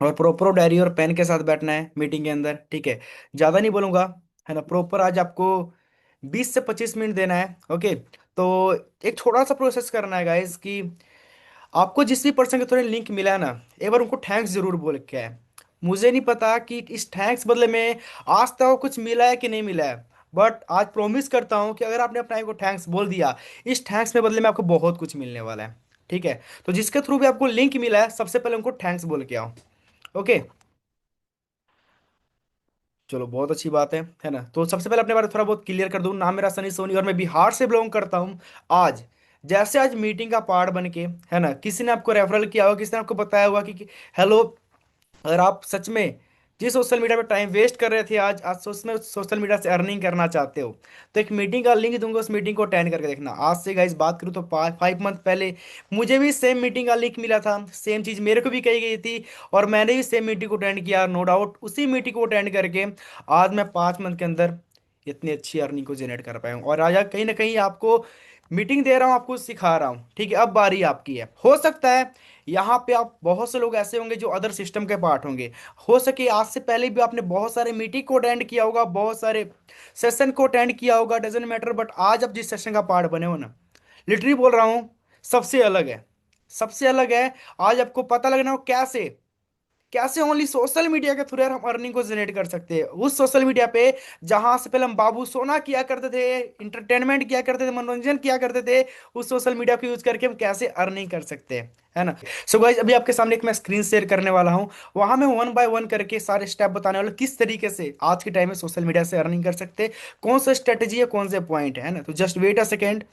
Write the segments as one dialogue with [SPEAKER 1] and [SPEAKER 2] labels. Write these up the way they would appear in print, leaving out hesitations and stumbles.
[SPEAKER 1] और proper diary और pen के साथ बैठना है मीटिंग के अंदर, ठीक है। ज़्यादा नहीं बोलूँगा, है ना। प्रॉपर आज आपको 20 से 25 मिनट देना है, ओके। तो एक छोटा सा प्रोसेस करना है गाइस कि आपको जिस भी पर्सन के थ्रू लिंक मिला है ना, एक बार उनको थैंक्स जरूर बोल के है। मुझे नहीं पता कि इस थैंक्स बदले में आज तक कुछ मिला है कि नहीं मिला है, बट आज प्रॉमिस करता हूँ कि अगर आपने अपने को थैंक्स बोल दिया, इस थैंक्स में बदले में आपको बहुत कुछ मिलने वाला है, ठीक है। तो जिसके थ्रू भी आपको लिंक मिला है, सबसे पहले उनको थैंक्स बोल के आओ, ओके। चलो बहुत अच्छी बात है ना। तो सबसे पहले अपने बारे में थोड़ा बहुत क्लियर कर दूं। नाम मेरा सनी सोनी और मैं बिहार से बिलोंग करता हूं। आज जैसे आज मीटिंग का पार्ट बन के, है ना, किसी ने आपको रेफरल किया होगा, किसी ने आपको बताया होगा कि हेलो, अगर आप सच में जिस सोशल मीडिया पे टाइम वेस्ट कर रहे थे, आज आज उसमें सोशल मीडिया से अर्निंग करना चाहते हो, तो एक मीटिंग का लिंक दूंगा, उस मीटिंग को अटेंड करके देखना। आज से गाइस बात करूँ तो 5 मंथ पहले मुझे भी सेम मीटिंग का लिंक मिला था, सेम चीज़ मेरे को भी कही गई थी, और मैंने भी सेम मीटिंग को अटेंड किया। नो डाउट उसी मीटिंग को अटेंड करके आज मैं 5 मंथ के अंदर इतनी अच्छी अर्निंग को जनरेट कर पाया हूँ। और आज कहीं ना कहीं आपको मीटिंग दे रहा हूँ, आपको सिखा रहा हूँ, ठीक है। अब बारी आपकी है। हो सकता है यहाँ पे आप बहुत से लोग ऐसे होंगे जो अदर सिस्टम के पार्ट होंगे। हो सके आज से पहले भी आपने बहुत सारे मीटिंग को अटेंड किया होगा, बहुत सारे सेशन को अटेंड किया होगा, डजेंट मैटर, बट आज आप जिस सेशन का पार्ट बने हो ना, लिटरली बोल रहा हूँ, सबसे अलग है, सबसे अलग है। आज आपको पता लगना हो कैसे कैसे ओनली सोशल मीडिया के थ्रू यार हम अर्निंग को जनरेट कर सकते हैं। उस सोशल मीडिया पे जहां से पहले हम बाबू सोना किया करते थे, इंटरटेनमेंट किया करते थे, मनोरंजन किया करते थे, उस सोशल मीडिया को यूज करके हम कैसे अर्निंग कर सकते हैं, है ना। सो गाइस अभी आपके सामने एक मैं स्क्रीन शेयर करने वाला हूं। वहां मैं वन बाय वन करके सारे स्टेप बताने वाला हूं, किस तरीके से आज के टाइम में सोशल मीडिया से अर्निंग कर सकते हैं, कौन सा स्ट्रेटेजी है, कौन से पॉइंट है ना। तो just wait a second,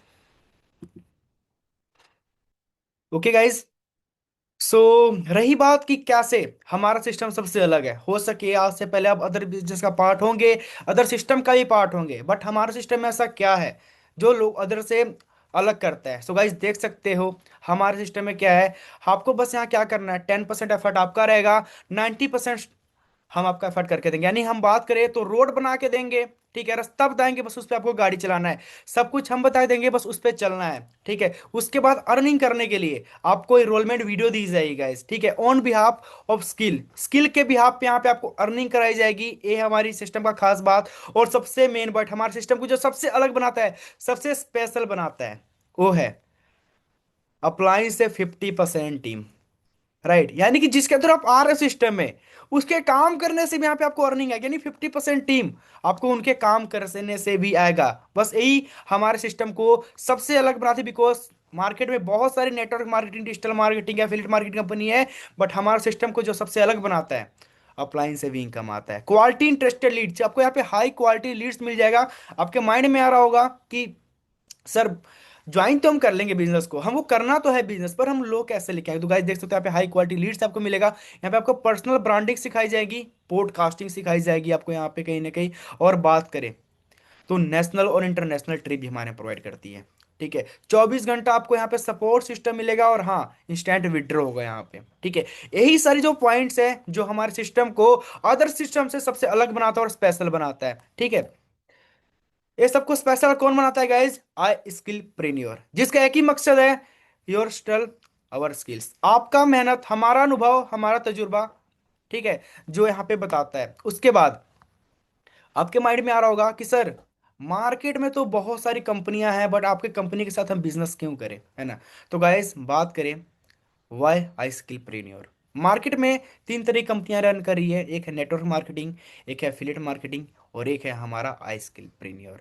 [SPEAKER 1] okay guys. So रही बात कि कैसे हमारा सिस्टम सबसे अलग है। हो सके आज से पहले आप अदर बिजनेस का पार्ट होंगे, अदर सिस्टम का भी पार्ट होंगे, बट हमारा सिस्टम में ऐसा क्या है जो लोग अदर से अलग करता है। सो गाइज देख सकते हो हमारे सिस्टम में क्या है। आपको बस यहाँ क्या करना है, 10% एफर्ट आपका रहेगा, 90% हम आपका एफर्ट करके देंगे। यानी हम बात करें तो रोड बना के देंगे, ठीक है, रास्ता बताएंगे, बस उस पर आपको गाड़ी चलाना है। सब कुछ हम बता देंगे, बस उस पर चलना है, ठीक है। उसके बाद अर्निंग करने के लिए आपको एनरोलमेंट वीडियो दी जाएगी गाइस, ठीक है, on behalf of skill, skill के बिहाफ पे यहाँ पे आपको अर्निंग कराई जाएगी। ये हमारी सिस्टम का खास बात। और सबसे मेन बात, हमारे सिस्टम को जो सबसे अलग बनाता है, सबसे स्पेशल बनाता है, वो है अप्लाइंस से 50% टीम, राइट। यानी कि जिसके अंदर आप आ रहे सिस्टम में, उसके काम करने से भी यहाँ पे आपको अर्निंग आएगी, यानी 50% टीम आपको उनके काम करने से भी आएगा। बस यही हमारे सिस्टम को सबसे अलग बनाती, बिकॉज मार्केट में बहुत सारी network marketing, digital marketing, affiliate marketing company है, बट हमारे सिस्टम को जो सबसे अलग बनाता है, अपलाइन से भी इनकम आता है। क्वालिटी इंटरेस्टेड लीड्स, आपको यहाँ पे हाई क्वालिटी लीड्स मिल जाएगा। आपके माइंड में आ रहा होगा कि सर ज्वाइन तो हम कर लेंगे बिजनेस को, हमको करना तो है बिजनेस, पर हम लोग कैसे लेके आए। तो गाइस देख सकते हो यहाँ पे हाई क्वालिटी लीड्स आपको मिलेगा। यहाँ पे आपको पर्सनल ब्रांडिंग सिखाई जाएगी, पॉडकास्टिंग सिखाई जाएगी आपको यहाँ पे कहीं ना कहीं। और बात करें तो नेशनल और इंटरनेशनल ट्रिप भी हमारे प्रोवाइड करती है, ठीक है। 24 घंटा आपको यहाँ पे सपोर्ट सिस्टम मिलेगा, और हाँ इंस्टेंट विड्रॉ होगा यहाँ पे, ठीक है। यही सारी जो पॉइंट्स है जो हमारे सिस्टम को अदर सिस्टम से सबसे अलग बनाता है और स्पेशल बनाता है, ठीक है। ये सबको स्पेशल कौन बनाता है गाइज, आई स्किल प्रेन्योर, जिसका एक ही मकसद है, योर स्टल अवर स्किल्स, आपका मेहनत, हमारा अनुभव, हमारा तजुर्बा, ठीक है, जो यहाँ पे बताता है। उसके बाद आपके माइंड में आ रहा होगा कि सर मार्केट में तो बहुत सारी कंपनियां हैं, बट आपके कंपनी के साथ हम बिजनेस क्यों करें, है ना। तो गाइज बात करें वाई आई स्किल प्रेन्योर। मार्केट में 3 तरह की कंपनियां रन कर रही है, एक है नेटवर्क मार्केटिंग, एक है एफिलिएट मार्केटिंग, और एक है हमारा आई स्किल प्रीमियर।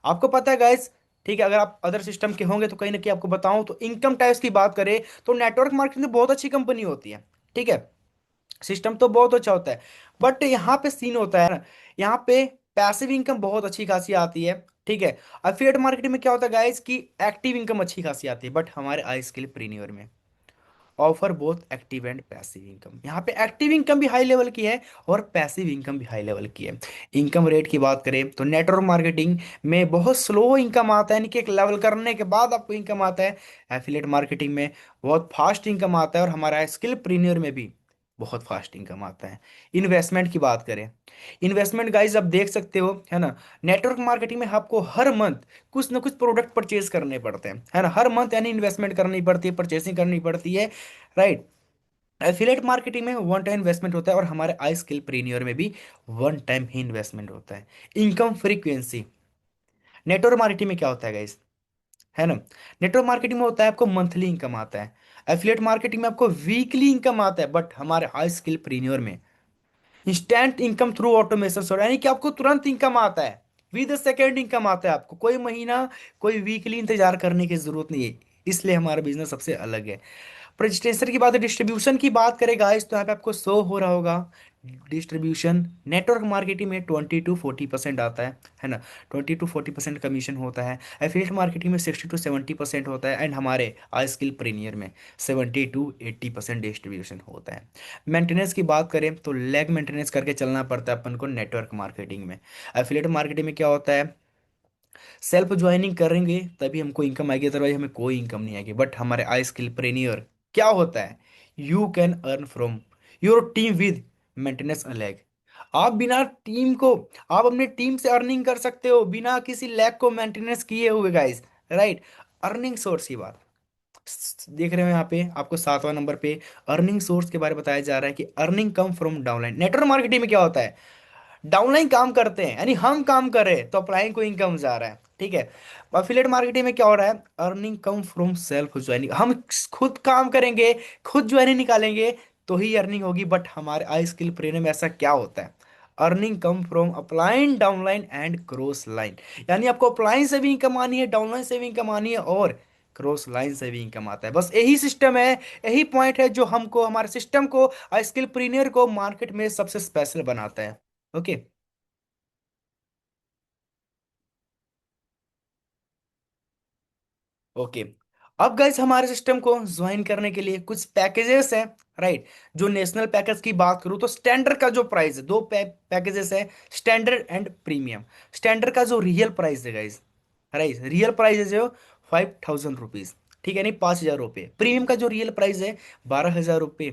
[SPEAKER 1] आपको पता है गाइस, ठीक है, अगर आप अदर सिस्टम के होंगे तो कहीं ना कहीं आपको बताऊं तो इनकम टैक्स की बात करें तो नेटवर्क मार्केटिंग तो बहुत अच्छी कंपनी होती है, ठीक है, सिस्टम तो बहुत अच्छा होता है। बट यहाँ पे सीन होता है ना, यहाँ पे पैसिव इनकम बहुत अच्छी खासी आती है, ठीक है। एफिलिएट मार्केटिंग में क्या होता है गाइस कि एक्टिव इनकम अच्छी खासी आती है, बट हमारे आई स्किल प्रीमियर में offer both active and passive income. यहाँ पे एक्टिव इनकम भी हाई लेवल की है और पैसिव इनकम भी हाई लेवल की है। इनकम रेट की बात करें तो नेटवर्क मार्केटिंग में बहुत स्लो इनकम आता है, यानी कि एक लेवल करने के बाद आपको इनकम आता है। एफिलिएट मार्केटिंग में बहुत फास्ट इनकम आता है, और हमारा स्किल प्रीमियर में भी बहुत फास्ट इनकम आता है। इन्वेस्टमेंट की बात करें, इन्वेस्टमेंट गाइज आप देख सकते हो, है ना, नेटवर्क मार्केटिंग में आपको हर मंथ कुछ ना कुछ प्रोडक्ट परचेज करने पड़ते हैं, है ना, हर मंथ यानी इन्वेस्टमेंट करनी पड़ती है, परचेसिंग करनी पड़ती है, राइट। एफिलेट मार्केटिंग में वन टाइम इन्वेस्टमेंट होता है, और हमारे आई स्किल प्रीनियर में भी वन टाइम ही इन्वेस्टमेंट होता है। इनकम फ्रीक्वेंसी, नेटवर्क मार्केटिंग में क्या होता है गाइस, है ना, नेटवर्क मार्केटिंग में होता है आपको मंथली इनकम आता है, एफिलेट मार्केटिंग में आपको वीकली इनकम आता है, बट हमारे हाई स्किल प्रीनियर में इंस्टेंट इनकम थ्रू ऑटोमेशन, यानी कि आपको तुरंत इनकम आता है, विद सेकेंड इनकम आता है, आपको कोई महीना कोई वीकली इंतजार करने की जरूरत नहीं है। इसलिए हमारा बिजनेस सबसे अलग है। प्रेजेंटेशन की बात है, डिस्ट्रीब्यूशन की बात करें गाइस, तो यहाँ पे आपको शो हो रहा होगा डिस्ट्रीब्यूशन नेटवर्क मार्केटिंग में 20 to 40% आता है ना, 20 to 40% कमीशन होता है। एफिलिएट मार्केटिंग में 60 to 70% होता है, एंड हमारे आई स्किल प्रीमियर में 70 to 80% डिस्ट्रीब्यूशन होता है। मेंटेनेंस की बात करें तो लेग मेंटेनेंस करके चलना पड़ता है अपन को नेटवर्क मार्केटिंग में। एफिलिएट मार्केटिंग में क्या होता है, सेल्फ ज्वाइनिंग करेंगे तभी हमको इनकम आएगी, अदरवाइज हमें कोई इनकम नहीं आएगी। बट हमारे आई स्किल प्रेनियर क्या होता है, you can earn from your team with maintenance अलैग। आप बिना टीम को, आप अपने टीम से अर्निंग कर सकते हो बिना किसी लैग को मेंटेनेंस किए हुए गाइस, राइट। अर्निंग सोर्स की बात देख रहे हो यहाँ पे आपको 7वां नंबर पे अर्निंग सोर्स के बारे में बताया जा रहा है कि earning come from downline. Network marketing में क्या होता है, डाउनलाइन काम करते हैं, यानी हम काम कर रहे हैं तो अपलाइन को इनकम जा रहा है, ठीक है। अफिलिएट मार्केटिंग में क्या हो रहा है, earning come from self joining, हम खुद काम करेंगे, खुद ज्वाइनिंग निकालेंगे तो ही अर्निंग होगी। बट हमारे आई स्किल प्रेरणा में ऐसा क्या होता है, earning come from upline downline and cross line, यानी आपको अपलाइन से भी इनकम आनी है, डाउनलाइन से भी इनकम आनी है, और क्रॉस लाइन से भी इनकम आता है। बस यही सिस्टम है, यही पॉइंट है जो हमको, हमारे सिस्टम को, स्किल प्रीनियर को मार्केट में सबसे स्पेशल बनाता है। ओके। ओके। अब गाइस हमारे सिस्टम को ज्वाइन करने के लिए कुछ पैकेजेस हैं, राइट। जो नेशनल पैकेज की बात करूँ तो स्टैंडर्ड का जो प्राइस है, दो पैकेजेस है, स्टैंडर्ड एंड प्रीमियम। स्टैंडर्ड का जो रियल प्राइस है गाइस, राइट, रियल प्राइस है जो 5000 रुपीज, ठीक है, नहीं 5000 रुपये। प्रीमियम का जो रियल प्राइस है 12000 रुपये।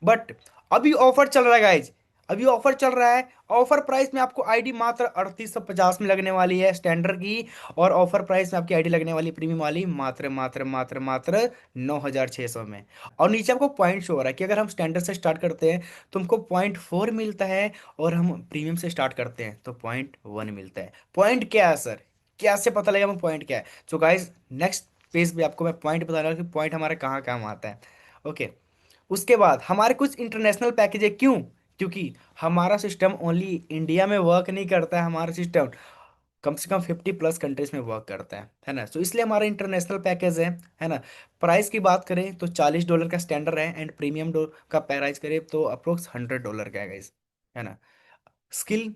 [SPEAKER 1] बट अभी ऑफर चल रहा है गाइज, अभी ऑफर चल रहा है। ऑफर प्राइस में आपको आईडी मात्र 3850 में लगने वाली है स्टैंडर्ड की, और ऑफर प्राइस में आपकी आईडी लगने वाली प्रीमियम वाली मात्र मात्र मात्र मात्र 9600 में। और नीचे आपको पॉइंट शो हो रहा है कि अगर हम स्टैंडर्ड से स्टार्ट करते हैं तो हमको 0.4 मिलता है, और हम प्रीमियम से स्टार्ट करते हैं तो 0.1 मिलता है। पॉइंट क्या है सर, कैसे पता लगेगा हमें पॉइंट क्या है? तो गाइज नेक्स्ट पेज पे आपको मैं पॉइंट बता रहा हूँ कि पॉइंट हमारा कहाँ काम आता है। ओके। उसके बाद हमारे कुछ इंटरनेशनल पैकेज है, क्यों? क्योंकि हमारा सिस्टम ओनली इंडिया में वर्क नहीं करता है, हमारा सिस्टम कम से कम 50+ कंट्रीज में वर्क करता है ना। तो इसलिए हमारा इंटरनेशनल पैकेज है ना। प्राइस की बात करें तो $40 का स्टैंडर्ड है, एंड प्रीमियम का प्राइस करें तो अप्रोक्स $100 का है guys, है ना। स्किल,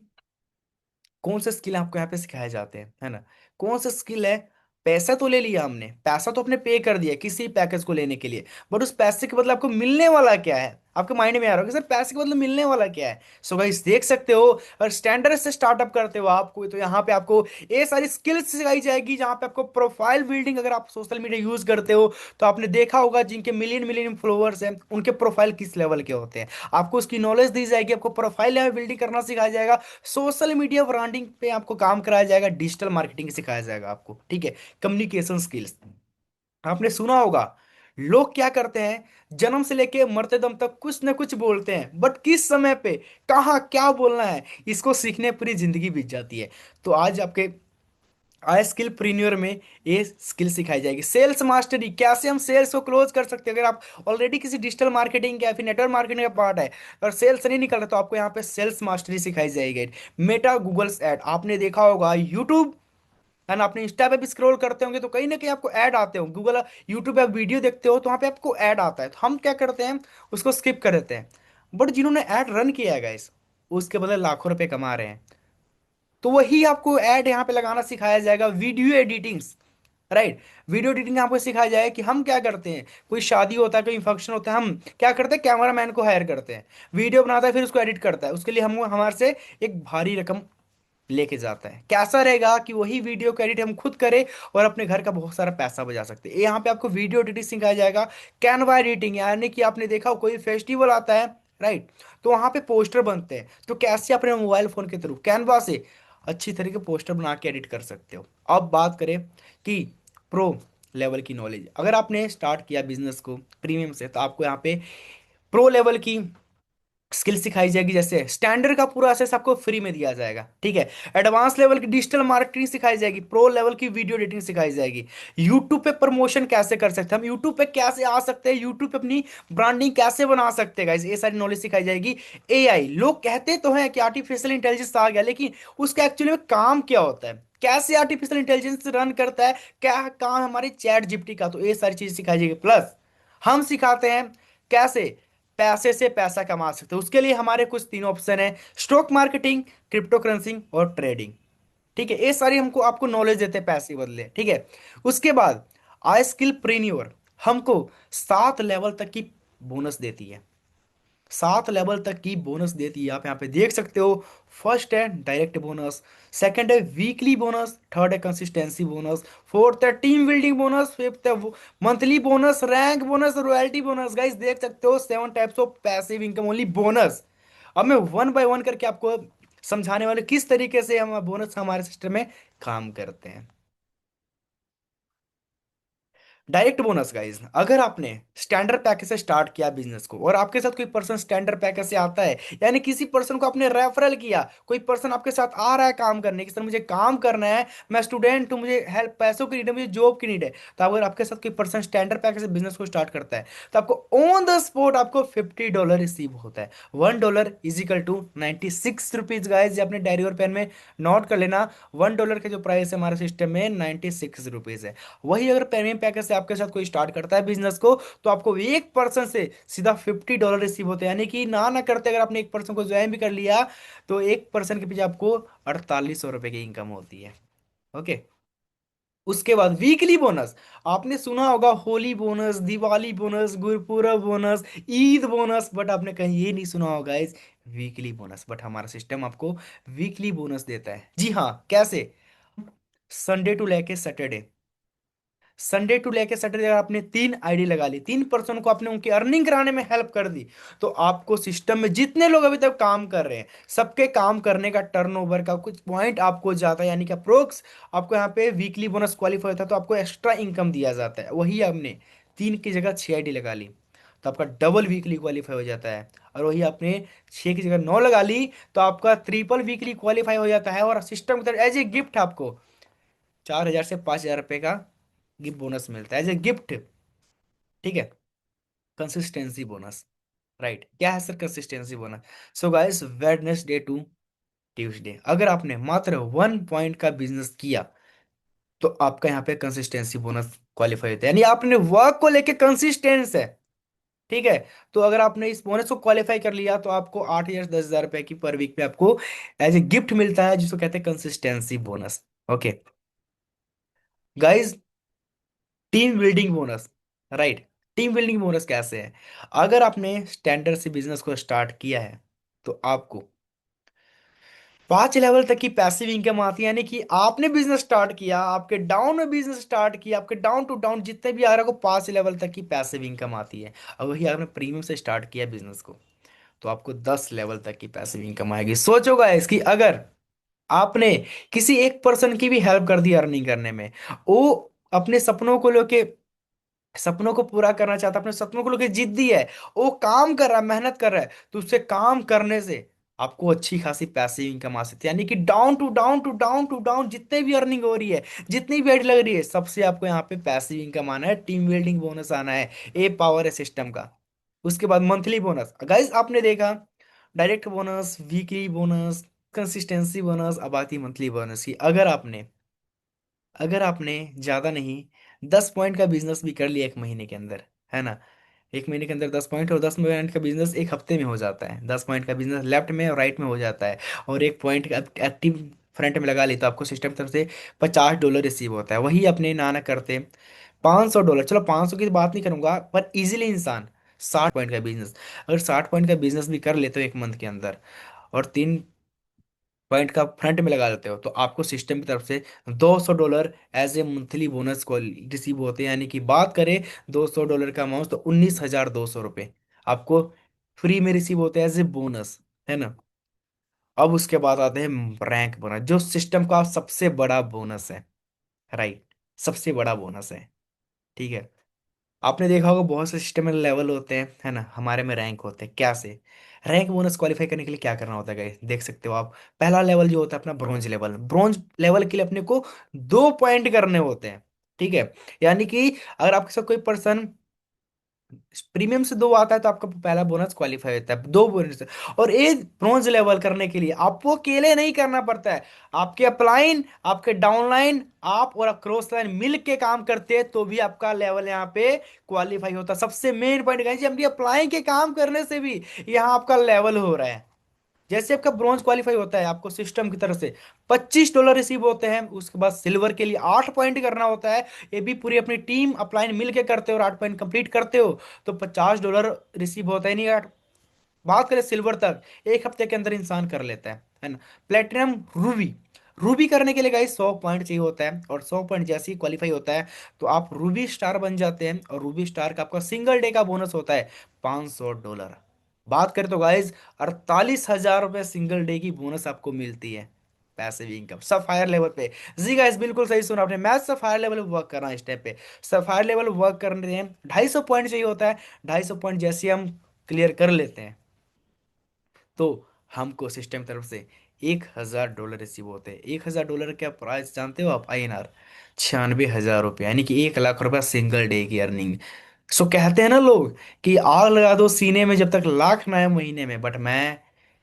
[SPEAKER 1] कौन से स्किल आपको यहाँ पे सिखाए जाते हैं, है ना, कौन सा स्किल है? पैसा तो ले लिया हमने, पैसा तो अपने पे कर दिया किसी पैकेज को लेने के लिए, बट उस पैसे के बदले आपको मिलने वाला क्या है? आपके माइंड में आ रहा होगा सर पैसे के बदले मिलने वाला क्या है। सो गाइस देख सकते हो, अगर स्टैंडर्ड से स्टार्टअप करते हो आपको, तो यहाँ पे आपको ये सारी स्किल्स सिखाई जाएगी, जहाँ पे आपको प्रोफाइल बिल्डिंग, अगर आप सोशल मीडिया यूज करते हो तो आपने देखा होगा जिनके मिलियन मिलियन फॉलोअर्स हैं उनके प्रोफाइल किस लेवल के होते हैं, आपको उसकी नॉलेज दी जाएगी, आपको प्रोफाइल बिल्डिंग करना सिखाया जाएगा, सोशल मीडिया ब्रांडिंग पे आपको काम कराया जाएगा, डिजिटल मार्केटिंग सिखाया जाएगा आपको, ठीक है। कम्युनिकेशन स्किल्स, आपने सुना होगा लोग क्या करते हैं, जन्म से लेके मरते दम तक कुछ ना कुछ बोलते हैं, बट किस समय पे कहाँ क्या बोलना है इसको सीखने पूरी जिंदगी बीत जाती है। तो आज आपके आई स्किल प्रीन्योर में ये स्किल सिखाई जाएगी। सेल्स मास्टरी, कैसे हम सेल्स को क्लोज कर सकते हैं, अगर आप ऑलरेडी किसी डिजिटल मार्केटिंग या फिर नेटवर्क मार्केटिंग का पार्ट है और सेल्स नहीं निकल रहा तो आपको यहाँ पे सेल्स मास्टरी सिखाई जाएगी। मेटा गूगल्स एड, आपने देखा होगा यूट्यूब एंड आपने इंस्टा पे भी स्क्रॉल करते होंगे तो कहीं ना कहीं आपको ऐड आते होंगे, गूगल यूट्यूब पे आप वीडियो देखते हो तो वहाँ पे आपको ऐड आता है, तो हम क्या करते हैं, उसको स्किप कर देते हैं। बट जिन्होंने ऐड रन किया है गाइस, उसके बदले लाखों रुपए कमा रहे हैं। तो वही आपको ऐड यहाँ पे लगाना सिखाया जाएगा, video editings, right. Video editing आपको सिखाया जाए कि हम क्या करते हैं, कोई शादी होता है, कोई फंक्शन होता है, हम क्या करते हैं, कैमरा मैन को हायर करते हैं, वीडियो बनाता है, फिर उसको एडिट करता है, उसके लिए हम हमारे से एक भारी रकम लेके जाता है। कैसा रहेगा कि वही वीडियो को एडिट हम खुद करें और अपने घर का बहुत सारा पैसा बचा सकते हैं। यहाँ पे आपको वीडियो एडिटिंग सिखाया जाएगा, कैनवा एडिटिंग, यानी कि आपने देखा हो कोई फेस्टिवल आता है, राइट, तो वहां पे पोस्टर बनते हैं, तो कैसे अपने मोबाइल फोन के थ्रू कैनवा से अच्छी तरीके पोस्टर बना के एडिट कर सकते हो। अब बात करें कि प्रो लेवल की नॉलेज। अगर आपने स्टार्ट किया बिजनेस को प्रीमियम से, तो आपको यहाँ पे प्रो लेवल की स्किल सिखाई जाएगी। जैसे स्टैंडर्ड का पूरा एक्सेस आपको फ्री में दिया जाएगा, ठीक है। एडवांस लेवल की डिजिटल मार्केटिंग सिखाई जाएगी, प्रो लेवल की वीडियो एडिटिंग सिखाई जाएगी। यूट्यूब पे प्रमोशन कैसे कर सकते हैं हम, यूट्यूब पे कैसे आ सकते हैं, यूट्यूब पे अपनी ब्रांडिंग कैसे बना सकते हैं गाइस, ये सारी नॉलेज सिखाई जाएगी। एआई, लोग कहते तो हैं कि आर्टिफिशियल इंटेलिजेंस आ गया, लेकिन उसका एक्चुअली में काम क्या होता है, कैसे आर्टिफिशियल इंटेलिजेंस रन करता है, क्या काम है हमारी चैट जीपीटी का, तो ये सारी चीज सिखाई जाएगी। प्लस हम सिखाते हैं कैसे पैसे से पैसा कमा सकते हो। उसके लिए हमारे कुछ तीन ऑप्शन है: स्टॉक मार्केटिंग, क्रिप्टो करेंसी और ट्रेडिंग, ठीक है। ये सारी हमको आपको नॉलेज देते हैं पैसे बदले, ठीक है। उसके बाद आई स्किल प्रीन्योर हमको 7 लेवल तक की बोनस देती है, 7 लेवल तक की बोनस देती है, आप यहाँ पे देख सकते हो। फर्स्ट है डायरेक्ट बोनस, सेकंड है वीकली बोनस, थर्ड है कंसिस्टेंसी बोनस, फोर्थ है टीम बिल्डिंग बोनस, फिफ्थ है monthly bonus, rank bonus, royalty bonus. Guys देख सकते हो 7 types of passive income only bonus. अब मैं वन बाय वन करके आपको समझाने वाले किस तरीके से हम बोनस हमारे सिस्टम में काम करते हैं। डायरेक्ट बोनस गाइज, अगर आपने स्टैंडर्ड पैकेज से स्टार्ट किया बिजनेस को और आपके साथ कोई पर्सन स्टैंडर्ड पैकेज से आता है, यानी किसी पर्सन को आपने रेफरल किया, कोई पर्सन आपके साथ आ रहा है काम करने की, सर मुझे काम करना है, मैं स्टूडेंट हूं, मुझे हेल्प, पैसों की नीड है, मुझे जॉब की नीड है, तो अगर आपके साथ कोई पर्सन स्टैंडर्ड पैकेज से बिजनेस को स्टार्ट करता है, तो आपको ऑन द स्पॉट आपको $50 रिसीव होता है। $1 is equal to 96 rupees. Guys अपने डायरी और पेन में नोट कर लेना, $1 का जो प्राइस है हमारे सिस्टम में 96 रुपीज है। वही अगर प्रीमियम पैकेज से आपके साथ कोई स्टार्ट करता है बिजनेस को, तो आपको एक पर्सन से सीधा $50 रिसीव होते हैं, यानी कि ना करते अगर आपने एक पर्सन को ज्वाइन भी कर लिया, तो एक पर्सन के पीछे आपको 4800 रुपए की इनकम होती है। ओके। उसके बाद वीकली बोनस, आपने सुना होगा Holi bonus, Diwali bonus, Gurpurab bonus, Eid bonus, but आपने कहीं ये नहीं सुना होगा इस वीकली बोनस। बट हमारा सिस्टम आपको वीकली बोनस देता है। जी हाँ, कैसे? संडे टू लेके सैटरडे, संडे टू लेके सैटरडे अगर आपने 3 आईडी लगा ली, 3 पर्सन को आपने उनकी अर्निंग कराने में हेल्प कर दी, तो आपको सिस्टम में जितने लोग अभी तक काम कर रहे हैं, सबके काम करने का टर्नओवर का कुछ पॉइंट आपको जाता है, यानी कि अप्रोक्स आपको यहाँ पे वीकली बोनस क्वालिफाई होता है, तो आपको एक्स्ट्रा इनकम दिया जाता है। वही आपने 3 की जगह 6 आईडी लगा ली, तो आपका डबल वीकली क्वालिफाई हो जाता है। और वही आपने 6 की जगह 9 लगा ली, तो आपका ट्रिपल वीकली क्वालिफाई हो जाता है। और सिस्टम की तरफ एज ए गिफ्ट आपको 4,000 से 5,000 रुपए का गिफ्ट बोनस मिलता है एज ए गिफ्ट, ठीक है। कंसिस्टेंसी बोनस, राइट, क्या है sir consistency bonus? So guys Wednesday to Tuesday अगर आपने मात्र 1 पॉइंट का बिजनेस किया, तो आपका यहाँ पे कंसिस्टेंसी बोनस क्वालिफाई होता है, यानी आपने वर्क को लेके कंसिस्टेंस है, ठीक है। तो अगर आपने इस बोनस को क्वालिफाई कर लिया, तो आपको 8 या 10 हजार रुपए की पर वीक पे आपको एज ए गिफ्ट मिलता है, जिसको कहते हैं consistency bonus. Okay guys, team building bonus, right. Team building bonus कैसे है? अगर आपने स्टैंडर्ड से बिजनेस को स्टार्ट किया है, तो आपको 5 लेवल तक की पैसिव इनकम आती है, यानी कि आपने बिजनेस स्टार्ट किया, आपके डाउन में बिजनेस स्टार्ट किया, आपके डाउन टू डाउन जितने भी आ रहा है, को 5 लेवल तक की पैसिव इनकम आती है। और वही आपने प्रीमियम से स्टार्ट किया बिजनेस को, तो आपको 10 लेवल तक की पैसिव इनकम आएगी। सोचोगा इसकी, अगर आपने किसी एक पर्सन की भी हेल्प कर दी अर्निंग करने में, वो अपने सपनों को लेके, सपनों को पूरा करना चाहता है, अपने सपनों को लेकर जिद्दी है, वो काम कर रहा है, मेहनत कर रहा है, तो उससे काम करने से आपको अच्छी खासी पैसे इनकम आ सकती है। यानी कि down to down to down to down जितने भी अर्निंग हो रही है, जितनी भी एड लग रही है, सबसे आपको यहाँ पे पैसिव इनकम आना है, टीम बिल्डिंग बोनस आना है। ये पावर है सिस्टम का। उसके बाद मंथली बोनस, गाइस आपने देखा direct bonus, weekly bonus, consistency bonus, अब आती मंथली बोनस की। अगर आपने ज्यादा नहीं 10 पॉइंट का बिजनेस भी कर लिया एक महीने के अंदर, है ना, एक महीने के अंदर 10 पॉइंट, और 10 पॉइंट का बिजनेस एक हफ्ते में हो जाता है, 10 पॉइंट का बिजनेस लेफ्ट में और राइट में हो जाता है, और एक पॉइंट एक्टिव फ्रंट में लगा ली, तो आपको सिस्टम की तरफ से $50 रिसीव होता है। वही अपने नाना करते $500, चलो 500 की बात नहीं करूंगा, पर इजीली इंसान 60 पॉइंट का बिजनेस, अगर 60 पॉइंट का बिजनेस भी कर लेते हो एक मंथ के अंदर, और 3 पॉइंट का फ्रंट में लगा देते हो, तो आपको सिस्टम की तरफ से $200 एज ए मंथली बोनस को रिसीव होते हैं। यानी कि बात करें $200 का अमाउंट, तो 19,200 रुपये आपको फ्री में रिसीव होते हैं एज ए बोनस, है ना। अब उसके बाद आते हैं रैंक बोनस, जो सिस्टम का सबसे बड़ा बोनस है, राइट, सबसे बड़ा बोनस है। ठीक है। आपने देखा होगा बहुत से सिस्टम में लेवल होते हैं, है ना, हमारे में रैंक होते हैं। क्या से रैंक बोनस क्वालिफाई करने के लिए क्या करना होता है guys? देख सकते हो आप, पहला लेवल जो होता है अपना ब्रॉन्ज लेवल। ब्रॉन्ज लेवल के लिए अपने को 2 पॉइंट करने होते हैं। ठीक है। यानी कि अगर आपके साथ कोई पर्सन प्रीमियम से 2 आता है तो आपका पहला बोनस क्वालिफाई होता है, 2 बोनस। और ये ब्रॉन्ज लेवल करने के लिए आपको अकेले नहीं करना पड़ता है। आपके अपलाइन, आपके डाउनलाइन, आप और क्रॉस लाइन मिल के काम करते हैं तो भी आपका लेवल यहाँ पे क्वालिफाई होता है। सबसे मेन पॉइंट गाइस, अपनी अप्लाइंग के काम करने से भी यहाँ आपका लेवल हो रहा है। जैसे आपका ब्रॉन्ज क्वालिफाई होता है, आपको सिस्टम की तरफ से $25 रिसीव होते हैं। उसके बाद सिल्वर के लिए 8 पॉइंट करना होता है। ये भी पूरी अपनी टीम अपलाइन मिल के करते हो और 8 पॉइंट कंप्लीट करते हो तो $50 रिसीव होता है। नहीं यार, बात करें सिल्वर तक, 1 हफ्ते के अंदर इंसान कर लेता है ना। Platinum, Ruby. रूबी करने के लिए गाइस 100 पॉइंट चाहिए होता है, और 100 पॉइंट जैसे ही क्वालिफाई होता है तो आप रूबी स्टार बन जाते हैं। और रूबी स्टार का आपका सिंगल डे का बोनस होता है $500। बात करें तो गाइस 48,000 रुपये सिंगल डे की बोनस आपको मिलती है, पैसिव इनकम सफायर लेवल पे। जी गाइस, बिल्कुल सही सुना आपने, मैं सफायर लेवल पे वर्क कर रहा हूँ इस टाइप पे। सफायर लेवल वर्क करने हैं, 250 पॉइंट चाहिए होता है। 250 पॉइंट जैसे हम क्लियर कर लेते हैं तो हमको सिस्टम की तरफ से $1,000 रिसीव होते हैं। $1,000 क्या प्राइस जानते हो आप? INR 96,000 रुपये, यानी कि 1 लाख रुपया सिंगल डे की अर्निंग। सो कहते हैं ना लोग कि आग लगा दो सीने में जब तक लाख ना आए महीने में, बट मैं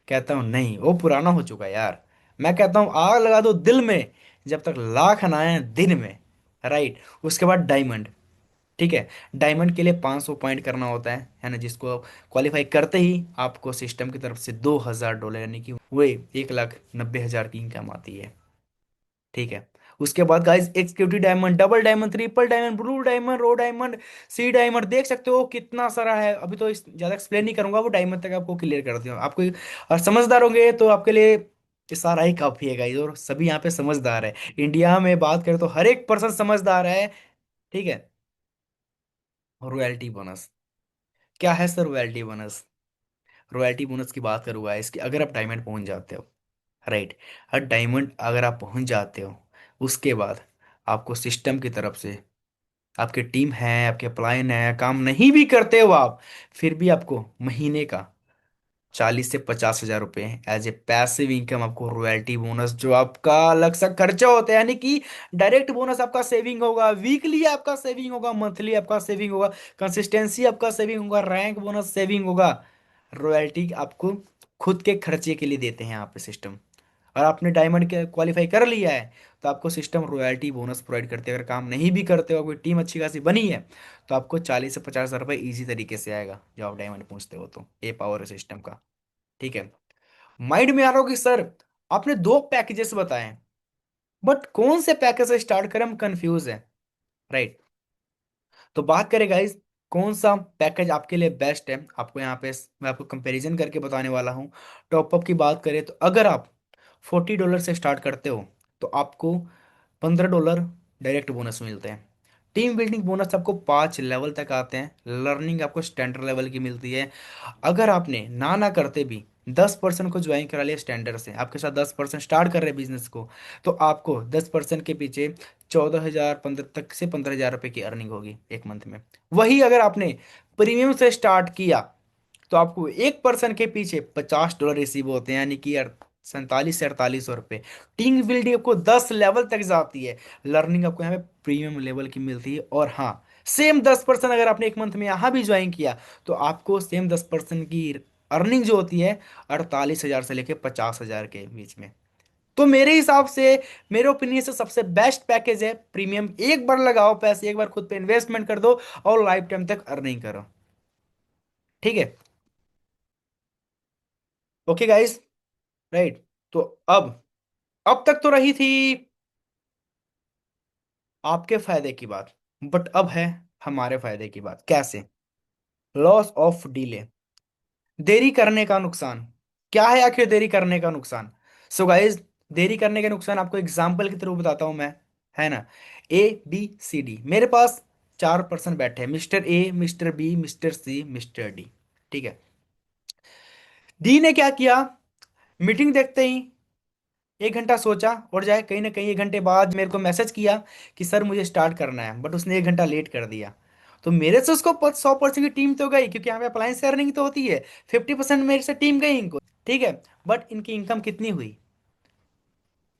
[SPEAKER 1] कहता हूँ नहीं, वो पुराना हो चुका है यार। मैं कहता हूँ आग लगा दो दिल में जब तक लाख ना आए दिन में। राइट। उसके बाद डायमंड। ठीक है। डायमंड के लिए 500 पॉइंट करना होता है ना, जिसको क्वालिफाई करते ही आपको सिस्टम की तरफ से $2,000, यानी कि वे 1,90,000 की इनकम आती है। ठीक है। उसके बाद guys executive diamond, double diamond, triple diamond, blue diamond, row diamond, sea diamond, देख सकते हो कितना सारा है। अभी तो ज्यादा एक्सप्लेन नहीं करूंगा, वो डायमंड तक आपको क्लियर कर दिया आपको। और समझदार होंगे तो आपके लिए ये सारा ही काफी है गाइस, और सभी यहाँ पे समझदार है। इंडिया में बात करें तो हर एक पर्सन समझदार है। ठीक है। रॉयल्टी बोनस क्या है sir? Royalty bonus, royalty bonus की बात करूंगा इसकी, अगर आप डायमंड पहुंच जाते हो, राइट, हर डायमंड अगर आप पहुंच जाते हो, उसके बाद आपको सिस्टम की तरफ से, आपकी टीम है, आपके अपलाइन है, काम नहीं भी करते हो आप, फिर भी आपको महीने का 40 से 50 हजार रुपए एज ए पैसिव इनकम आपको रॉयल्टी बोनस, जो आपका अलग सा खर्चा होता है, यानी कि डायरेक्ट बोनस आपका सेविंग होगा, वीकली आपका सेविंग होगा, मंथली आपका सेविंग होगा, कंसिस्टेंसी आपका सेविंग होगा, रैंक बोनस सेविंग होगा। रॉयल्टी आपको खुद के खर्चे के लिए देते हैं यहाँ पे सिस्टम। और आपने डायमंड के क्वालिफाई कर लिया है तो आपको सिस्टम रॉयल्टी बोनस प्रोवाइड करते हैं। अगर काम नहीं भी करते हो, कोई टीम अच्छी खासी बनी है, तो आपको 40 से 50 हजार रुपये ईजी तरीके से आएगा जब आप डायमंड पहुंचते हो तो। ये पावर है सिस्टम का। ठीक है। माइंड में आ रहा हो कि सर आपने 2 पैकेजेस बताए, बट कौन से पैकेज से स्टार्ट करें, हम कंफ्यूज हैं। राइट। तो बात करें गाइस कौन सा पैकेज आपके लिए बेस्ट है, आपको यहाँ पे मैं आपको कंपैरिजन करके बताने वाला हूँ। टॉपअप की बात करें तो अगर आप $40 से स्टार्ट करते हो तो आपको $15 डायरेक्ट बोनस मिलते हैं। टीम बिल्डिंग बोनस आपको 5 लेवल तक आते हैं। लर्निंग आपको स्टैंडर्ड लेवल की मिलती है। अगर आपने ना ना करते भी 10% को ज्वाइन करा लिया स्टैंडर्ड से, आपके साथ 10% स्टार्ट कर रहे हैं बिजनेस को, तो आपको 10% के पीछे 14,000 15 तक से 15,000 रुपये की अर्निंग होगी एक मंथ में। वही अगर आपने प्रीमियम से स्टार्ट किया तो आपको 1% के पीछे $50 रिसीव होते हैं, यानी कि 47 से 48 सौ रुपये। टीम बिल्डिंग आपको 10 लेवल तक जाती है। लर्निंग आपको यहाँ पे प्रीमियम लेवल की मिलती है। और हाँ, सेम 10% अगर आपने एक मंथ में यहाँ भी ज्वाइन किया तो आपको सेम 10% की अर्निंग जो होती है 48,000 से लेके 50,000 के बीच में। तो मेरे हिसाब से, मेरे ओपिनियन से सबसे बेस्ट पैकेज है प्रीमियम। एक बार लगाओ पैसे, एक बार खुद पे इन्वेस्टमेंट कर दो और लाइफ टाइम तक अर्निंग करो। ठीक है। Okay guys. राइट। तो अब अब तक तो रही थी आपके फायदे की बात, बट अब है हमारे फायदे की बात। कैसे? लॉस ऑफ डिले, देरी करने का नुकसान। क्या है आखिर देरी करने का नुकसान? सो गाइस, देरी करने के नुकसान आपको एग्जांपल के थ्रू बताता हूं मैं, है ना। ABCD, मेरे पास 4 पर्सन बैठे हैं, mister A, mister B, mister C, mister D. ठीक है। डी ने क्या किया, मीटिंग देखते ही एक घंटा सोचा और जाए कहीं ना कहीं, एक घंटे बाद मेरे को मैसेज किया कि सर मुझे स्टार्ट करना है, बट उसने एक घंटा लेट कर दिया। तो मेरे से उसको 100% की टीम तो गई, क्योंकि यहाँ पे अप्लायंस से अर्निंग तो होती है। 50% मेरे से टीम गई इनको, ठीक है। बट इनकी इनकम कितनी हुई?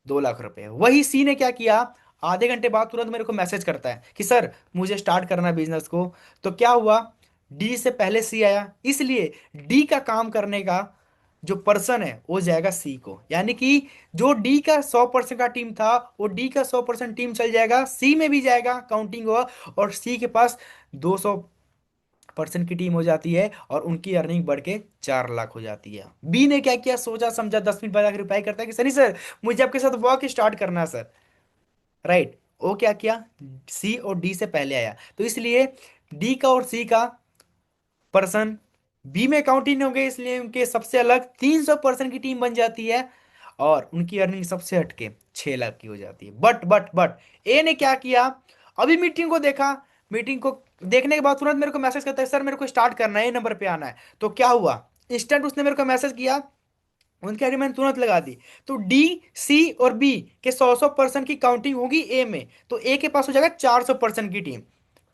[SPEAKER 1] 2 लाख रुपए। वही सी ने क्या किया, आधे घंटे बाद तुरंत मेरे को मैसेज करता है कि सर मुझे स्टार्ट करना है बिजनेस को। तो क्या हुआ, डी से पहले सी आया, इसलिए डी का काम करने का जो पर्सन है वो जाएगा सी को, यानी कि जो डी का 100% का टीम था वो डी का 100% टीम चल जाएगा, सी में भी जाएगा, काउंटिंग हुआ। और सी के पास 200% की टीम हो जाती है और उनकी अर्निंग बढ़ के 4 लाख हो जाती है। बी ने क्या किया, सोचा समझा, 10 मिनट बाद आके रिप्लाई करता है कि सनी सर मुझे आपके साथ वर्क स्टार्ट करना है सर। राइट, वो क्या किया, सी और डी से पहले आया, तो इसलिए डी का और सी का पर्सन बी में काउंटिंग हो गए, इसलिए उनके सबसे अलग 300% की टीम बन जाती है और उनकी अर्निंग सबसे हटके 6 लाख की हो जाती है। बट ए ने क्या किया, अभी मीटिंग को देखा, मीटिंग को देखने के बाद तुरंत मेरे को मैसेज करता है सर मेरे को स्टार्ट करना है, ए नंबर पे आना है। तो क्या हुआ, इंस्टेंट उसने मेरे को मैसेज किया, उनकी आईडी मैंने तुरंत लगा दी। तो डी, सी और बी के 100% की काउंटिंग होगी ए में, तो ए के पास हो जाएगा 400% की टीम,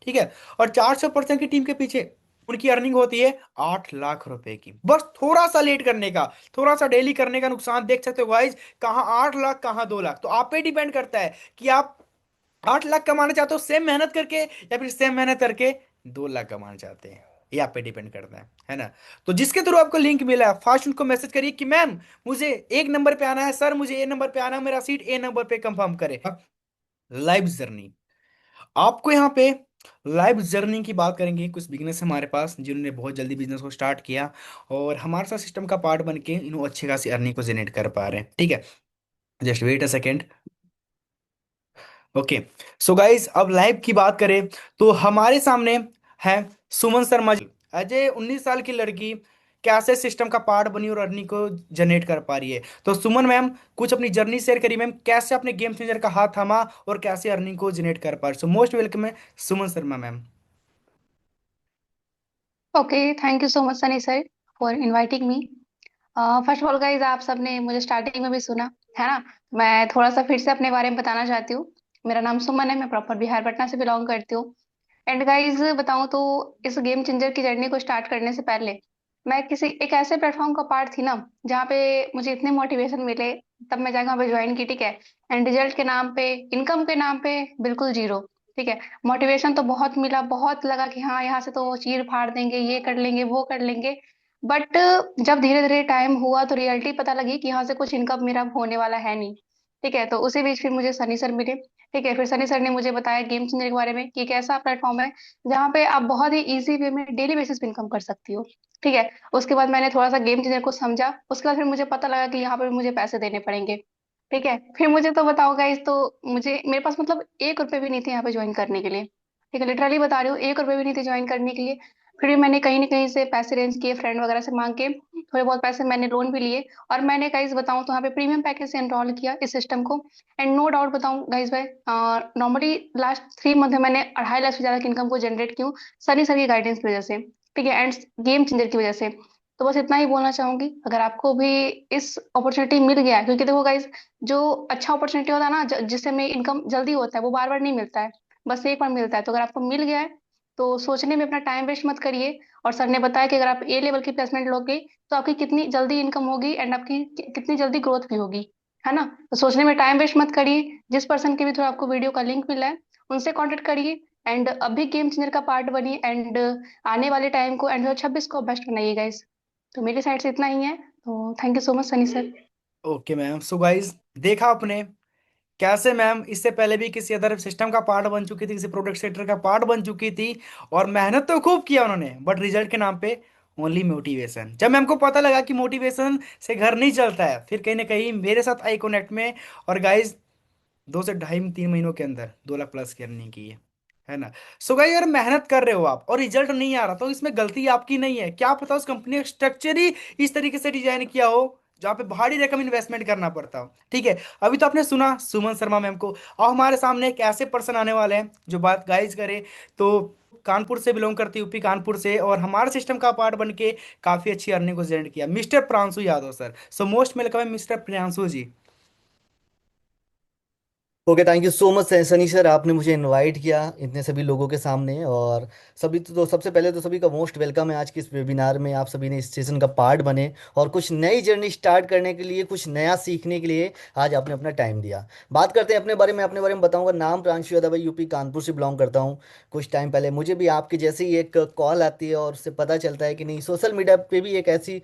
[SPEAKER 1] ठीक है। और 400% की टीम के पीछे उनकी अर्निंग होती है 8 लाख रुपए की। बस थोड़ा सा लेट करने का, थोड़ा सा डेली करने का नुकसान देख सकते हो गाइज, कहाँ 8 लाख कहाँ 2 लाख। तो आप पे डिपेंड करता है कि आप 8 लाख कमाना चाहते हो सेम मेहनत करके, या फिर सेम मेहनत करके 2 लाख कमाना चाहते हैं, ये आप पे डिपेंड करता है ना। तो जिसके थ्रू आपको लिंक मिला है फास्ट उनको मैसेज करिए कि मैम मुझे एक नंबर पे आना है, सर मुझे ए नंबर पे आना है, मेरा सीट ए नंबर पे कंफर्म करे। लाइव जर्नी, आपको यहाँ पे लाइव जर्नी की बात करेंगे। कुछ बिजनेस हमारे पास जिन्होंने बहुत जल्दी बिजनेस को स्टार्ट किया और हमारे साथ सिस्टम का पार्ट बन के इन्होंने अच्छी खासी अर्निंग को जनरेट कर पा रहे हैं, ठीक है। Just wait a second. Okay, so guys अब लाइव की बात करें तो हमारे सामने है सुमन शर्मा जी। अजय 19 साल की लड़की कैसे सिस्टम का पार्ट बनी और अर्निंग को जनरेट कर पा रही है। तो सुमन मैम कुछ अपनी जर्नी शेयर करिए मैम, कैसे अपने गेम चेंजर का हाथ थामा और कैसे अर्निंग को जनरेट कर पा रही। सो मोस्ट वेलकम है Suman Sharma ma'am.
[SPEAKER 2] Okay, thank you so much Sunny sir for inviting me. First of all guys, आप सबने मुझे स्टार्टिंग में भी सुना है ना। मैं थोड़ा सा फिर से अपने बारे में बताना चाहती हूँ। मेरा नाम सुमन है, मैं प्रॉपर बिहार पटना से बिलोंग करती हूँ। एंड गाइज बताऊँ तो इस गेम चेंजर की जर्नी को स्टार्ट करने से पहले मैं किसी एक ऐसे प्लेटफॉर्म का पार्ट थी ना, जहाँ पे मुझे इतने मोटिवेशन मिले, तब मैं जाकर वहाँ पे ज्वाइन की, ठीक है। एंड रिजल्ट के नाम पे, इनकम के नाम पे बिल्कुल जीरो, ठीक है। मोटिवेशन तो बहुत मिला, बहुत लगा कि हाँ यहाँ से तो चीर फाड़ देंगे, ये कर लेंगे वो कर लेंगे। बट जब धीरे धीरे टाइम हुआ तो रियलिटी पता लगी कि यहाँ से कुछ इनकम मेरा होने वाला है नहीं, ठीक है। तो उसी बीच फिर मुझे सनी सर मिले, ठीक है। फिर सनी सर ने मुझे बताया गेम चेंजर के बारे में कि एक ऐसा प्लेटफॉर्म है जहाँ पे आप बहुत ही इजी वे में डेली बेसिस पे इनकम कर सकती हो, ठीक है। उसके बाद मैंने थोड़ा सा गेम चेंजर को समझा, उसके बाद फिर मुझे पता लगा कि यहाँ पे मुझे पैसे देने पड़ेंगे, ठीक है। फिर मुझे तो बताओ गाइस, तो मुझे मेरे पास मतलब 1 रुपए भी नहीं थे यहाँ पे ज्वाइन करने के लिए, ठीक है। लिटरली बता रही हूँ, 1 रुपए भी नहीं थे ज्वाइन करने के लिए। फिर भी मैंने कहीं ना कहीं से पैसे अरेंज किए, फ्रेंड वगैरह से मांग के थोड़े बहुत पैसे मैंने लोन भी लिए। और मैंने गाइस बताऊं तो यहाँ पे प्रीमियम पैकेज से एनरोल किया इस सिस्टम को। एंड नो डाउट बताऊं गाइस भाई, नॉर्मली लास्ट 3 मंथ में मैंने 2.5 लाख से ज्यादा की इनकम को जनरेट की हूँ, सनी सर की गाइडेंस की वजह से, ठीक है, एंड गेम चेंजर की वजह से। तो बस इतना ही बोलना चाहूंगी, अगर आपको भी इस अपॉर्चुनिटी मिल गया है, क्योंकि देखो गाइस, जो अच्छा अपॉर्चुनिटी होता है ना, जिससे में इनकम जल्दी होता है, वो बार बार नहीं मिलता है, बस एक बार मिलता है। तो अगर आपको मिल गया है तो सोचने में अपना टाइम वेस्ट मत करिए। और सर ने बताया कि अगर आप ए लेवल की प्लेसमेंट लोगे तो आपकी कितनी जल्दी इनकम होगी एंड आपकी कितनी जल्दी ग्रोथ भी होगी, है ना। तो सोचने में टाइम वेस्ट मत करिए। जिस पर्सन के भी थ्रू आपको वीडियो का लिंक मिला है उनसे कांटेक्ट करिए एंड अभी गेम चेंजर का पार्ट बनिए एंड आने वाले टाइम को एंड 2026 को बेस्ट बनाइए गाइस। तो मेरी साइड से इतना ही है, तो thank you so much Sunny sir.
[SPEAKER 1] Okay ma'am, so guys देखा आपने कैसे मैम इससे पहले भी किसी अदर सिस्टम का पार्ट बन चुकी थी, किसी प्रोडक्ट सेक्टर का पार्ट बन चुकी थी और मेहनत तो खूब किया उन्होंने, बट रिजल्ट के नाम पे ओनली मोटिवेशन। जब मैम को पता लगा कि मोटिवेशन से घर नहीं चलता है, फिर कहीं ना कहीं मेरे साथ आई कनेक्ट में। और गाइज 2 से ढाई 3 महीनों के अंदर 2 लाख प्लस की अर्निंग की है ना। सो गाइस अगर मेहनत कर रहे हो आप और रिजल्ट नहीं आ रहा तो इसमें गलती आपकी नहीं है, क्या पता उस कंपनी का स्ट्रक्चर ही इस तरीके से डिजाइन किया हो जहाँ पे भारी रकम इन्वेस्टमेंट करना पड़ता हो, ठीक है। अभी तो आपने सुना सुमन शर्मा मैम को, और हमारे सामने एक ऐसे पर्सन आने वाले हैं जो बात गाइज करे तो कानपुर से बिलोंग करती यूपी कानपुर से, और हमारे सिस्टम का पार्ट बन के काफी अच्छी अर्निंग को जनरेट किया, mister Pranshu Yadav sir. So most welcome है mister Priyanshu ji.
[SPEAKER 3] Okay, thank you so much Sunny sir, आपने मुझे इनवाइट किया इतने सभी लोगों के सामने। और सभी तो सबसे पहले तो सभी का मोस्ट वेलकम है आज के इस वेबिनार में। आप सभी ने इस सेशन का पार्ट बने और कुछ नई जर्नी स्टार्ट करने के लिए, कुछ नया सीखने के लिए आज आपने अपना टाइम दिया। बात करते हैं अपने बारे में बताऊंगा। नाम प्रांशु यादव है, यूपी कानपुर से बिलोंग करता हूँ। कुछ टाइम पहले मुझे भी आपके जैसे ही एक कॉल आती है और उससे पता चलता है कि नहीं, सोशल मीडिया पे भी एक ऐसी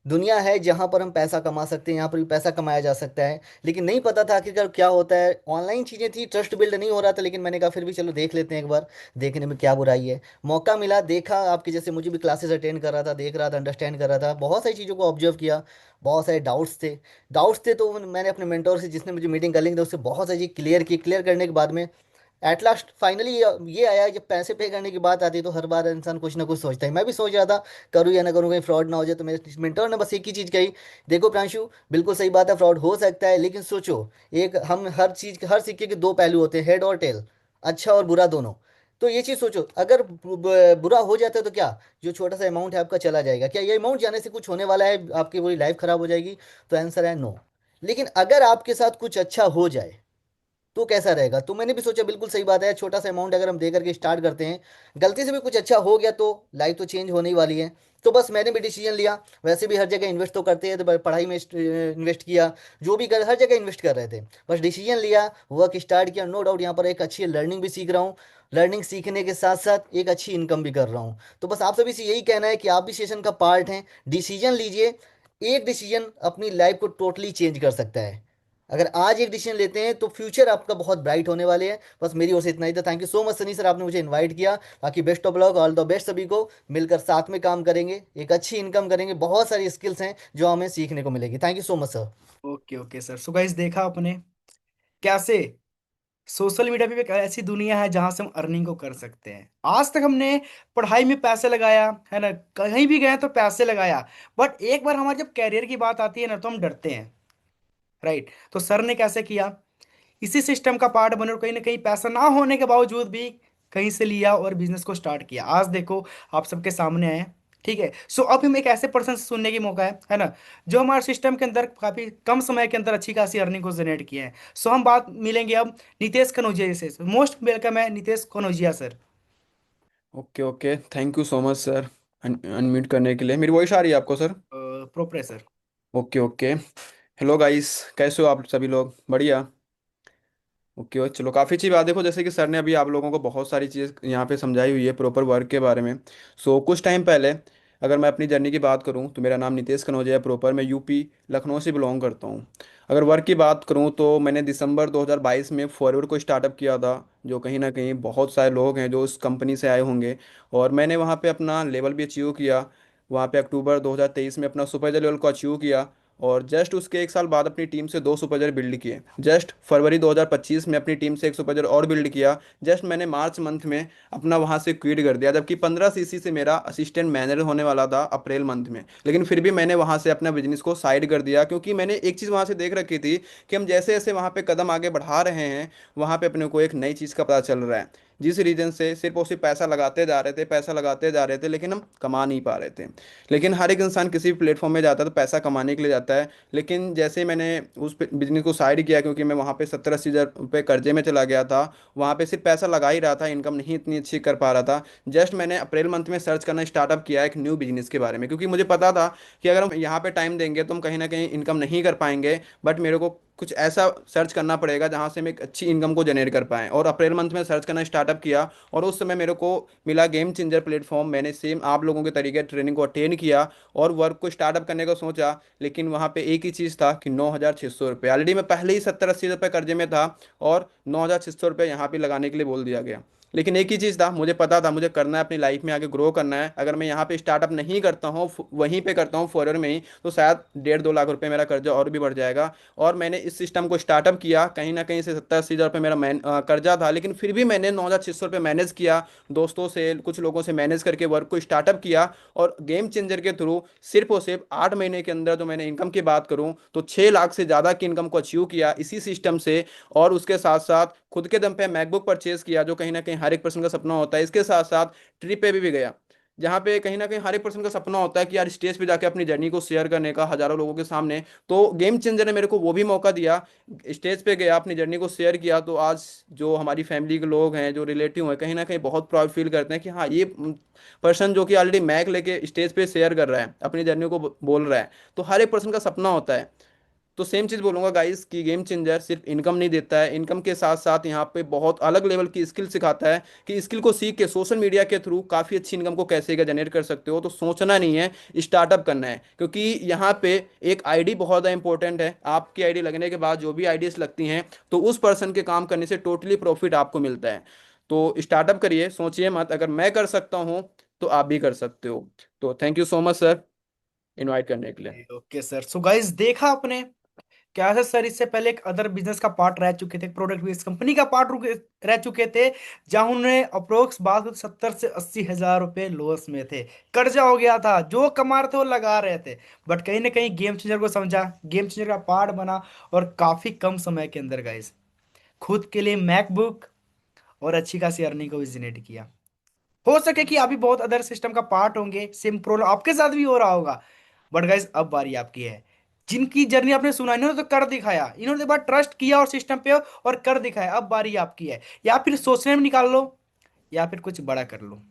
[SPEAKER 3] दुनिया है जहां पर हम पैसा कमा सकते हैं, यहाँ पर भी पैसा कमाया जा सकता है। लेकिन नहीं पता था आखिरकार क्या होता है। ऑनलाइन चीज़ें थी, ट्रस्ट बिल्ड नहीं हो रहा था, लेकिन मैंने कहा फिर भी चलो देख लेते हैं एक बार। देखने में क्या बुराई है। मौका मिला, देखा, आपके जैसे मुझे भी क्लासेस अटेंड कर रहा था, देख रहा था, अंडरस्टैंड कर रहा था, बहुत सारी चीज़ों को ऑब्जर्व किया। बहुत सारे डाउट्स थे तो मैंने अपने मेंटोर से, जिसने मुझे मीटिंग कर ली थी, उससे बहुत सारी चीज़ क्लियर की। क्लियर करने के बाद में एट लास्ट फाइनली ये आया, जब पैसे पे करने की बात आती है तो हर बार इंसान कुछ ना कुछ सोचता है। मैं भी सोच रहा था करूँ या ना करूँ, कहीं फ्रॉड ना हो जाए। तो मेरे मेंटर ने बस एक ही चीज़ कही, देखो प्रांशु, बिल्कुल सही बात है, फ्रॉड हो सकता है, लेकिन सोचो, एक हम हर चीज़, हर सिक्के के दो पहलू होते हैं, हेड और टेल, अच्छा और बुरा दोनों। तो ये चीज़ सोचो, अगर बुरा हो जाता है तो क्या, जो छोटा सा अमाउंट है आपका चला जाएगा? क्या ये अमाउंट जाने से कुछ होने वाला है, आपकी पूरी लाइफ खराब हो जाएगी? तो आंसर है नो। लेकिन अगर आपके साथ कुछ अच्छा हो जाए तो कैसा रहेगा? तो मैंने भी सोचा बिल्कुल सही बात है, छोटा सा अमाउंट अगर हम दे करके स्टार्ट करते हैं, गलती से भी कुछ अच्छा हो गया तो लाइफ तो चेंज होने ही वाली है। तो बस मैंने भी डिसीजन लिया। वैसे भी हर जगह इन्वेस्ट तो करते हैं, तो पढ़ाई में इन्वेस्ट किया, जो भी कर हर जगह इन्वेस्ट कर रहे थे। बस डिसीजन लिया, वर्क स्टार्ट किया। नो डाउट यहाँ पर एक अच्छी लर्निंग भी सीख रहा हूँ, लर्निंग सीखने के साथ साथ एक अच्छी इनकम भी कर रहा हूँ। तो बस आप सभी से यही कहना है कि आप भी सेशन का पार्ट हैं, डिसीजन लीजिए। एक डिसीजन अपनी लाइफ को टोटली चेंज कर सकता है। अगर आज एक डिसीजन लेते हैं तो फ्यूचर आपका बहुत ब्राइट होने वाले हैं। बस मेरी ओर से इतना ही था। Thank you so much Sunny sir, आपने मुझे इनवाइट किया। बाकी best of luck, all the best सभी को। मिलकर साथ में काम करेंगे, एक अच्छी इनकम करेंगे, बहुत सारी स्किल्स हैं जो हमें सीखने को मिलेगी। Thank you so much sir.
[SPEAKER 1] Okay okay sir. So guys, देखा आपने कैसे सोशल मीडिया पे भी एक ऐसी दुनिया है जहां से हम अर्निंग को कर सकते हैं। आज तक हमने पढ़ाई में पैसे लगाया है ना, कहीं भी गए तो पैसे लगाया। बट एक बार हमारे जब कैरियर की बात आती है ना, तो हम डरते हैं। राइट। तो सर ने कैसे किया, इसी सिस्टम का पार्ट बने और कहीं ना कहीं पैसा ना होने के बावजूद भी कहीं से लिया और बिजनेस को स्टार्ट किया। आज देखो आप सबके सामने आए। ठीक है। सो अब हम एक ऐसे पर्सन से सुनने की मौका है ना, जो हमारे सिस्टम के अंदर काफी कम समय के अंदर अच्छी खासी अर्निंग को जनरेट किया है। सो हम बात मिलेंगे अब नितेश कनौजिया से। मोस्ट वेलकम है Nitesh Kanaujia sir.
[SPEAKER 4] Okay okay, thank you so much sir unmute करने के लिए। मेरी वॉइस आ रही है आपको सर?
[SPEAKER 1] प्रोप्रेसर।
[SPEAKER 4] Okay okay. हेलो गाइस, कैसे हो आप सभी लोग? बढ़िया। ओके चलो, काफ़ी अच्छी बात। देखो, जैसे कि सर ने अभी आप लोगों को बहुत सारी चीज़ यहाँ पे समझाई हुई है प्रॉपर वर्क के बारे में। कुछ टाइम पहले अगर मैं अपनी जर्नी की बात करूँ तो मेरा नाम नितेश कनौजिया है। प्रॉपर मैं यूपी लखनऊ से बिलोंग करता हूँ। अगर वर्क की बात करूँ तो मैंने दिसंबर 2022 में फॉरवर्ड को स्टार्टअप किया था, जो कहीं ना कहीं बहुत सारे लोग हैं जो उस कंपनी से आए होंगे। और मैंने वहाँ पे अपना लेवल भी अचीव किया। वहाँ पे अक्टूबर 2023 में अपना सुपरवाइजर लेवल को अचीव किया। और जस्ट उसके एक साल बाद अपनी टीम से दो सुपरवाइजर बिल्ड किए। जस्ट फरवरी 2025 में अपनी टीम से एक सुपरवाइजर और बिल्ड किया। जस्ट मैंने मार्च मंथ में अपना वहाँ से क्विट कर दिया, जबकि 15 सीसी से मेरा असिस्टेंट मैनेजर होने वाला था अप्रैल मंथ में। लेकिन फिर भी मैंने वहाँ से अपना बिजनेस को साइड कर दिया, क्योंकि मैंने एक चीज़ वहाँ से देख रखी थी कि हम जैसे जैसे वहाँ पे कदम आगे बढ़ा रहे हैं, वहाँ पे अपने को एक नई चीज़ का पता चल रहा है। जिस रीजन से सिर्फ और सिर्फ पैसा लगाते जा रहे थे, पैसा लगाते जा रहे थे, लेकिन हम कमा नहीं पा रहे थे। लेकिन हर एक इंसान किसी भी प्लेटफॉर्म में जाता है तो पैसा कमाने के लिए जाता है। लेकिन जैसे ही मैंने उस बिजनेस को साइड किया, क्योंकि मैं वहाँ पे 70-80 हज़ार रुपये कर्जे में चला गया था, वहाँ पे सिर्फ पैसा लगा ही रहा था, इनकम नहीं इतनी अच्छी कर पा रहा था। जस्ट मैंने अप्रैल मंथ में सर्च करना स्टार्टअप किया एक न्यू बिजनेस के बारे में, क्योंकि मुझे पता था कि अगर हम यहाँ पे टाइम देंगे तो हम कहीं ना कहीं इनकम नहीं कर पाएंगे। बट मेरे को कुछ ऐसा सर्च करना पड़ेगा जहाँ से हम एक अच्छी इनकम को जनरेट कर पाएँ। और अप्रैल मंथ में सर्च करना स्टार्टअप किया, और उस समय मेरे को मिला गेम चेंजर प्लेटफॉर्म। मैंने सेम आप लोगों के तरीके ट्रेनिंग को अटेंड किया और वर्क को स्टार्टअप करने का सोचा। लेकिन वहाँ पे एक ही चीज़ था कि 9,600 रुपये, ऑलरेडी मैं पहले ही 70-80 रुपये कर्जे में था, और 9,600 रुपये यहाँ पे लगाने के लिए बोल दिया गया। लेकिन एक ही चीज़ था, मुझे पता था मुझे करना है, अपनी लाइफ में आगे ग्रो करना है। अगर मैं यहाँ पे स्टार्टअप नहीं करता हूँ, वहीं पे करता हूँ फॉरवर्ड में ही, तो शायद 1.5-2 लाख रुपए मेरा कर्जा और भी बढ़ जाएगा। और मैंने इस सिस्टम को स्टार्टअप किया, कहीं ना कहीं से 70-80 हज़ार रुपये मेरा कर्जा था, लेकिन फिर भी मैंने 9,600 रुपये मैनेज किया, दोस्तों से कुछ लोगों से मैनेज करके वर्क को स्टार्टअप किया। और गेम चेंजर के थ्रू सिर्फ और सिर्फ 8 महीने के अंदर, जो मैंने इनकम की बात करूं तो 6 लाख से ज़्यादा की इनकम को अचीव किया इसी सिस्टम से। और उसके साथ साथ खुद के दम पे मैकबुक परचेज किया, जो कहीं ना कहीं हर एक पर्सन का सपना होता है। इसके साथ साथ ट्रिप पे भी गया। जहाँ पे कहीं ना कहीं हर एक पर्सन का सपना होता है कि यार स्टेज पे जाके अपनी जर्नी को शेयर करने का हजारों लोगों के सामने। तो गेम चेंजर ने मेरे को वो भी मौका दिया, स्टेज पे गया, अपनी जर्नी को शेयर किया। तो आज जो हमारी फैमिली के लोग हैं, जो रिलेटिव हैं, कहीं ना कहीं बहुत प्राउड फील करते हैं कि हाँ, ये पर्सन जो कि ऑलरेडी मैक लेके स्टेज पे शेयर कर रहा है, अपनी जर्नी को बोल रहा है। तो हर एक पर्सन का सपना होता है। तो सेम चीज़ बोलूंगा गाइस कि गेम चेंजर सिर्फ इनकम नहीं देता है, इनकम के साथ साथ यहाँ पे बहुत अलग लेवल की स्किल सिखाता है कि स्किल को सीख के सोशल मीडिया के थ्रू काफ़ी अच्छी इनकम को कैसे का जनरेट कर सकते हो। तो सोचना नहीं है, स्टार्टअप करना है। क्योंकि यहाँ पे एक आईडी बहुत ज़्यादा इंपॉर्टेंट है। आपकी आईडी लगने के बाद जो भी आईडीज लगती हैं, तो उस पर्सन के काम करने से टोटली प्रॉफिट आपको मिलता है। तो स्टार्टअप करिए, सोचिए मत, अगर मैं कर सकता हूँ तो आप भी कर सकते हो। तो thank you so much sir, invite करने के लिए।
[SPEAKER 1] ओके सर, सो गाइस देखा आपने कैसे सर इससे पहले एक अदर बिजनेस का पार्ट रह चुके थे, प्रोडक्ट बेस्ड कंपनी का पार्ट रह चुके थे, जहां उन्हें अप्रोक्स बात 70 से 80 हजार रुपए लॉस में थे। कर्जा हो गया था, जो कमा रहे थे वो लगा रहे थे। बट कहीं ना कहीं गेम चेंजर को समझा, गेम चेंजर का पार्ट बना, और काफी कम समय के अंदर गाइस खुद के लिए मैकबुक और अच्छी खासी अर्निंग को भी जनरेट किया। हो सके कि अभी बहुत अदर सिस्टम का पार्ट होंगे, सेम प्रॉब्लम आपके साथ भी हो रहा होगा। बट गाइस अब बारी आपकी है। जिनकी जर्नी आपने सुना, इन्होंने तो कर दिखाया, इन्होंने एक बार ट्रस्ट किया और सिस्टम पे और कर दिखाया। अब बारी आपकी है, या फिर सोचने में निकाल लो, या फिर कुछ बड़ा कर लो।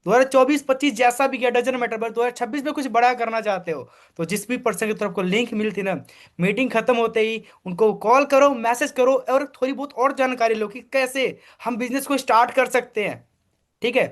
[SPEAKER 1] 2024-25 जैसा भी गया डजन मैटर, बट 2026 में कुछ बड़ा करना चाहते हो तो जिस भी पर्सन की तरफ को लिंक मिलती ना, मीटिंग खत्म होते ही उनको कॉल करो, मैसेज करो, और थोड़ी बहुत और जानकारी लो कि कैसे हम बिजनेस को स्टार्ट कर सकते हैं। ठीक है।